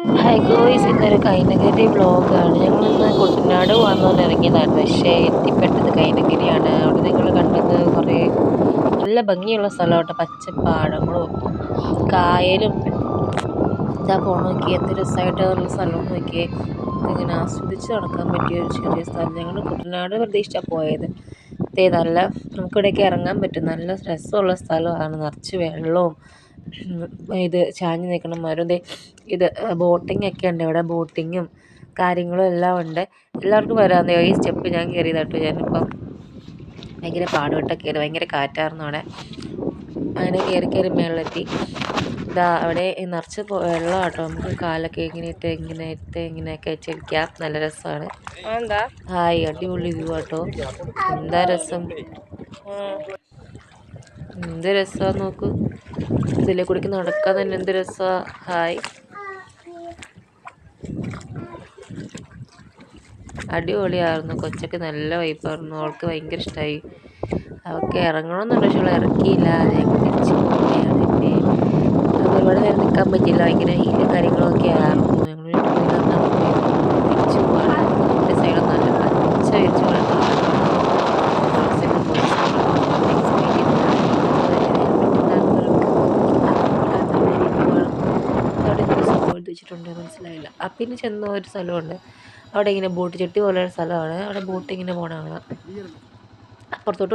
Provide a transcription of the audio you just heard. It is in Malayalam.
ഹായ് ഗോയ്സ്, ഇന്നൊരു കൈനഗിരി വ്ളോഗാണ്. ഞങ്ങളിന്ന് കുട്ടനാട് പോകാമെന്ന് പറഞ്ഞ് ഇറങ്ങിയതാണ്. പക്ഷേ എത്തിപ്പെട്ടത് കൈനഗിരിയാണ്. അവിടെ നിങ്ങൾ കണ്ടത് കുറേ നല്ല ഭംഗിയുള്ള സ്ഥലമായിട്ട് പച്ചപ്പാടങ്ങളും കായലും. ഇതാ നോക്കി എന്ത് രസമായിട്ടുള്ള സ്ഥലം നോക്കിയേ. നമുക്കിങ്ങനെ ആസ്വദിച്ച് നടക്കാൻ പറ്റിയ ഒരു ചെറിയ സ്ഥലം. ഞങ്ങൾ കുട്ടനാട് പ്രതീക്ഷിച്ചാണ് പോയത്. നല്ല നമുക്കിവിടേക്ക് ഇറങ്ങാൻ പറ്റും. നല്ല രസമുള്ള സ്ഥലമാണ്, നിറച്ച് വെള്ളവും ഇത് ചാഞ്ഞ് നിൽക്കുന്ന മരം. ഇത് ബോട്ടിംഗ് ഒക്കെ ഉണ്ട് ഇവിടെ. ബോട്ടിങ്ങും കാര്യങ്ങളും എല്ലാം ഉണ്ട്. എല്ലാവർക്കും വരാമെന്നോ. ഈ സ്റ്റെപ്പ് ഞാൻ കയറിയതാട്ടോ. ഞാനിപ്പം ഭയങ്കര പാടുപെട്ടൊക്കെ കയറി. ഭയങ്കര കാറ്റായിരുന്നു അവിടെ. അങ്ങനെ കയറി മേളിലെത്തി. ഇതാ അവിടെ നിറച്ച് വെള്ളം കേട്ടോ. നമുക്ക് കാലൊക്കെ ഇങ്ങനെയൊക്കെ വെച്ചടിക്കാം. നല്ല രസമാണ്. ഹായ്, അടിപൊളി വ്യൂ കേട്ടോ. എന്താ രസം, എന്ത് രസമാന്ന് നോക്കൂ. ഇതിലെ കൂടിക്ക് നടക്കാൻ തന്നെ എന്ത് രസമാണ്. ഹായ്, അടിപൊളിയായിരുന്നു. കൊച്ചൊക്കെ നല്ല വൈബായിരുന്നു. അവൾക്ക് ഭയങ്കര ഇഷ്ടമായി. അവൾക്ക് ഇറങ്ങണമെന്നുണ്ട്, പക്ഷെ അവൾ ഇറക്കിയില്ല. ഞങ്ങൾ തിരിച്ച് പോവുകയാണ്. ഒരുപാട് നേരം നിൽക്കാൻ പറ്റില്ല. ഭയങ്കര ഹീലും കാര്യങ്ങളൊക്കെ ആയിരുന്നു. ഞങ്ങൾ തിരിച്ചു പോവാണ്. എൻ്റെ സൈഡിൽ നല്ല പച്ച വിരിച്ച് വെച്ചിട്ടുണ്ട്. മനസ്സിലായില്ല. പിന്നെ ചെന്ന ഒരു സ്ഥലമുണ്ട്. അവിടെ ഇങ്ങനെ ബോട്ട് ചെട്ടി പോലെ ഒരു സ്ഥലമാണ്. അവിടെ ബോട്ട് ഇങ്ങനെ പോകണ കാണാം. അപ്പുറത്തോട്ട്